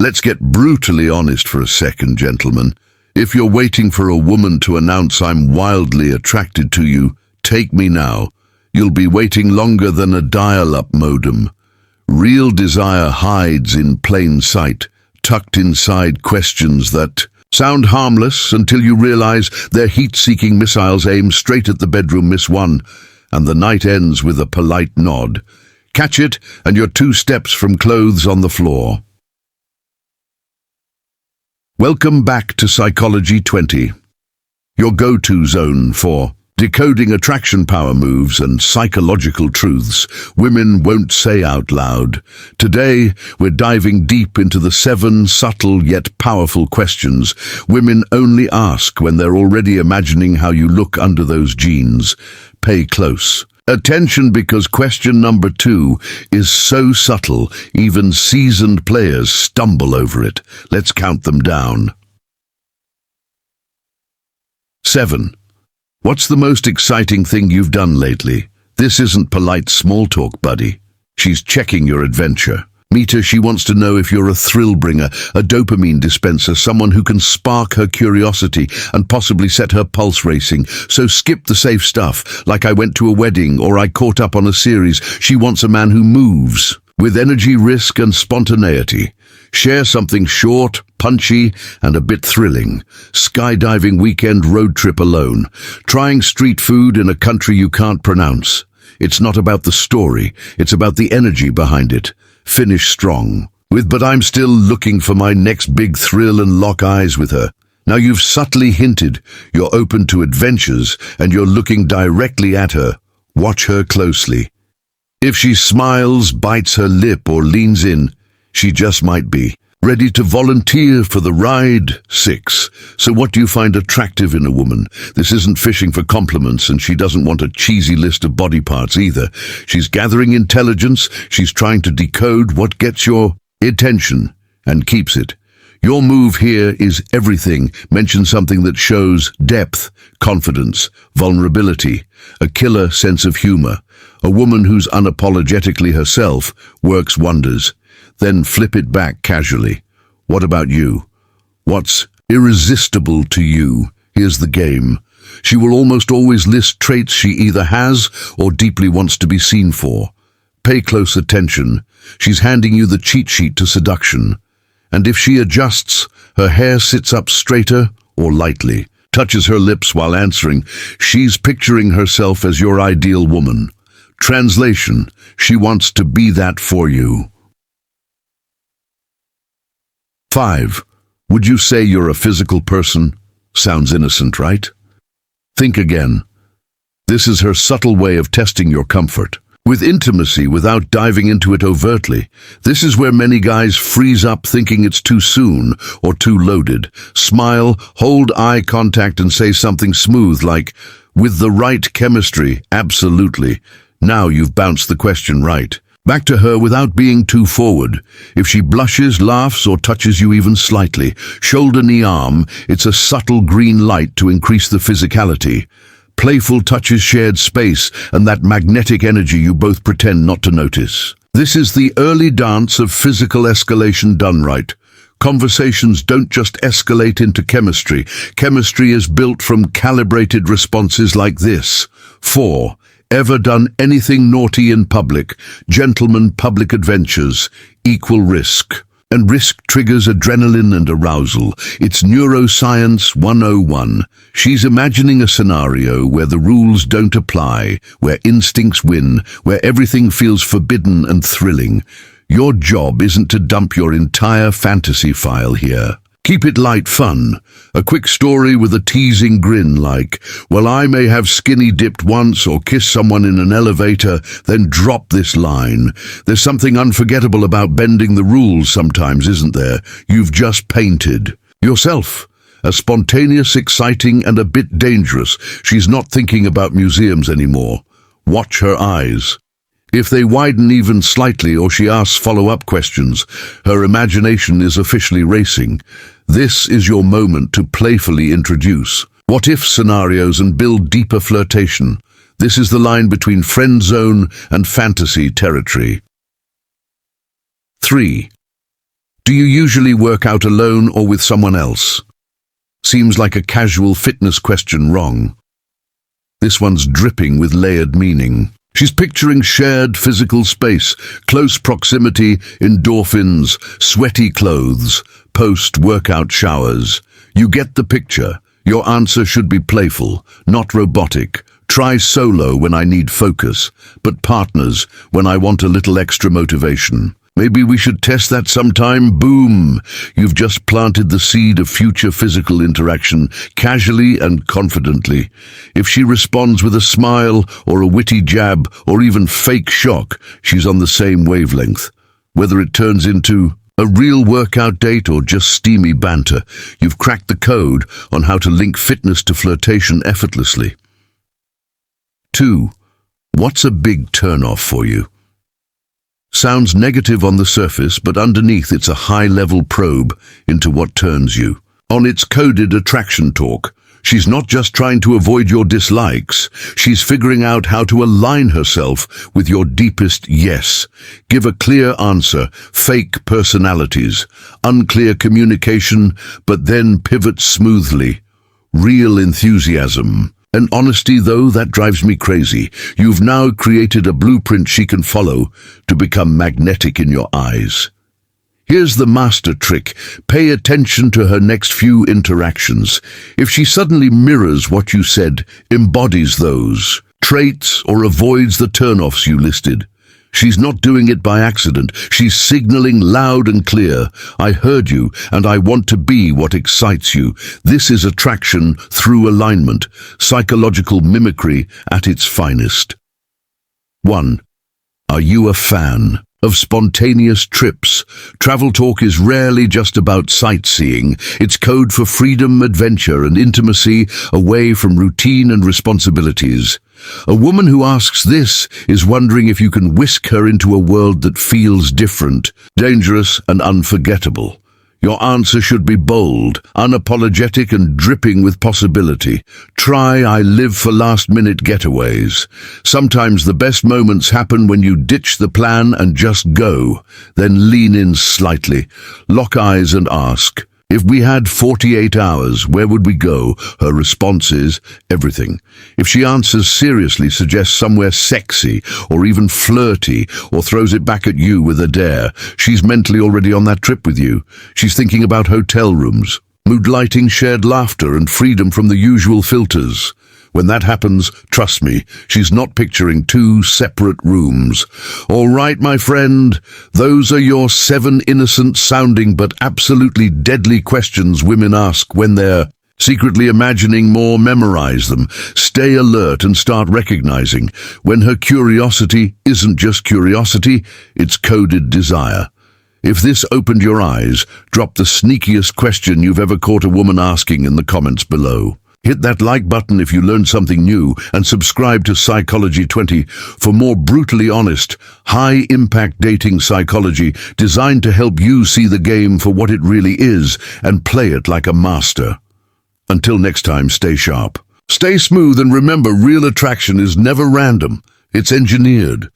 Let's get brutally honest for a second, gentlemen. If you're waiting for a woman to announce I'm wildly attracted to you, take me now. You'll be waiting longer than a dial-up modem. Real desire hides in plain sight, tucked inside questions that sound harmless until you realize they're heat-seeking missiles aimed straight at the bedroom Miss One, and the night ends with a polite nod. Catch it, and you're 2 steps from clothes on the floor. Welcome back to Psychology 20, your go-to zone for decoding attraction power moves and psychological truths women won't say out loud. Today, we're diving deep into the 7 subtle yet powerful questions women only ask when they're already imagining how you look under those jeans. Pay close attention, because question number 2 is so subtle, even seasoned players stumble over it. Let's count them down. 7. What's the most exciting thing you've done lately? This isn't polite small talk, buddy. She's checking your adventure. Meet her, she wants to know if you're a thrill bringer, a dopamine dispenser, someone who can spark her curiosity and possibly set her pulse racing. So skip the safe stuff, like I went to a wedding or I caught up on a series. She wants a man who moves with energy, risk, and spontaneity. Share something short, punchy, and a bit thrilling. Skydiving weekend road trip alone. Trying street food in a country you can't pronounce. It's not about the story, it's about the energy behind it. Finish strong with, but I'm still looking for my next big thrill, and lock eyes with her. Now you've subtly hinted you're open to adventures and you're looking directly at her. Watch her closely. If she smiles, bites her lip, or leans in, she just might be ready to volunteer for the ride. 6. So what do you find attractive in a woman? This isn't fishing for compliments, and she doesn't want a cheesy list of body parts either. She's gathering intelligence. She's trying to decode what gets your attention and keeps it. Your move here is everything. Mention something that shows depth, confidence, vulnerability, a killer sense of humor. A woman who's unapologetically herself works wonders. Then flip it back casually. What about you? What's irresistible to you? Here's the game. She will almost always list traits she either has or deeply wants to be seen for. Pay close attention. She's handing you the cheat sheet to seduction. And if she adjusts, her hair sits up straighter or lightly, touches her lips while answering, she's picturing herself as your ideal woman. Translation: she wants to be that for you. 5. Would you say you're a physical person? Sounds innocent, right? Think again. This is her subtle way of testing your comfort. With intimacy, without diving into it overtly. This is where many guys freeze up, thinking it's too soon or too loaded. Smile, hold eye contact, and say something smooth like, "With the right chemistry, absolutely." Now you've bounced the question right. Back to her without being too forward. If she blushes, laughs, or touches you even slightly, shoulder, knee, arm, it's a subtle green light to increase the physicality. Playful touches, shared space, and that magnetic energy you both pretend not to notice. This is the early dance of physical escalation done right. Conversations don't just escalate into chemistry. Chemistry is built from calibrated responses like this. 4. Ever done anything naughty in public? Gentlemen, public adventures, equal risk. And risk triggers adrenaline and arousal. It's neuroscience 101. She's imagining a scenario where the rules don't apply, where instincts win, where everything feels forbidden and thrilling. Your job isn't to dump your entire fantasy file here. Keep it light, fun. A quick story with a teasing grin like, "Well, I may have skinny dipped once or kissed someone in an elevator," then drop this line. There's something unforgettable about bending the rules sometimes, isn't there? You've just painted yourself. A spontaneous, exciting, and a bit dangerous. She's not thinking about museums anymore. Watch her eyes. If they widen even slightly or she asks follow-up questions, her imagination is officially racing. This is your moment to playfully introduce what-if scenarios and build deeper flirtation. This is the line between friend zone and fantasy territory. 3. Do you usually work out alone or with someone else? Seems like a casual fitness question wrong. This one's dripping with layered meaning. She's picturing shared physical space, close proximity, endorphins, sweaty clothes, post-workout showers. You get the picture. Your answer should be playful, not robotic. Try solo when I need focus, but partners when I want a little extra motivation. Maybe we should test that sometime. Boom! You've just planted the seed of future physical interaction, casually and confidently. If she responds with a smile or a witty jab or even fake shock, she's on the same wavelength. Whether it turns into a real workout date or just steamy banter, you've cracked the code on how to link fitness to flirtation effortlessly. 2. What's a big turn-off for you? Sounds negative on the surface, but underneath it's a high-level probe into what turns you. On its coded attraction talk, she's not just trying to avoid your dislikes, she's figuring out how to align herself with your deepest yes. Give a clear answer, fake personalities, unclear communication, but then pivot smoothly. Real enthusiasm. And honesty, though, that drives me crazy. You've now created a blueprint she can follow to become magnetic in your eyes. Here's the master trick. Pay attention to her next few interactions. If she suddenly mirrors what you said, embodies those traits, or avoids the turn-offs you listed, she's not doing it by accident. She's signaling loud and clear. I heard you, and I want to be what excites you. This is attraction through alignment, psychological mimicry at its finest. 1. Are you a fan of spontaneous trips? Travel talk is rarely just about sightseeing. It's code for freedom, adventure, and intimacy away from routine and responsibilities. A woman who asks this is wondering if you can whisk her into a world that feels different, dangerous, and unforgettable. Your answer should be bold, unapologetic, and dripping with possibility. Try I live for last-minute getaways. Sometimes the best moments happen when you ditch the plan and just go, then lean in slightly, lock eyes and ask, if we had 48 hours, where would we go? Her response is, everything. If she answers seriously, suggests somewhere sexy or even flirty, or throws it back at you with a dare, she's mentally already on that trip with you. She's thinking about hotel rooms, mood lighting, shared laughter, and freedom from the usual filters. When that happens, trust me, she's not picturing two separate rooms. All right, my friend, those are your 7 innocent-sounding but absolutely deadly questions women ask when they're secretly imagining more. Memorize them. Stay alert and start recognizing when her curiosity isn't just curiosity, it's coded desire. If this opened your eyes, drop the sneakiest question you've ever caught a woman asking in the comments below. Hit that like button if you learned something new, and subscribe to Psychology 20 for more brutally honest, high-impact dating psychology designed to help you see the game for what it really is and play it like a master. Until next time, stay sharp, stay smooth, and remember, real attraction is never random. It's engineered.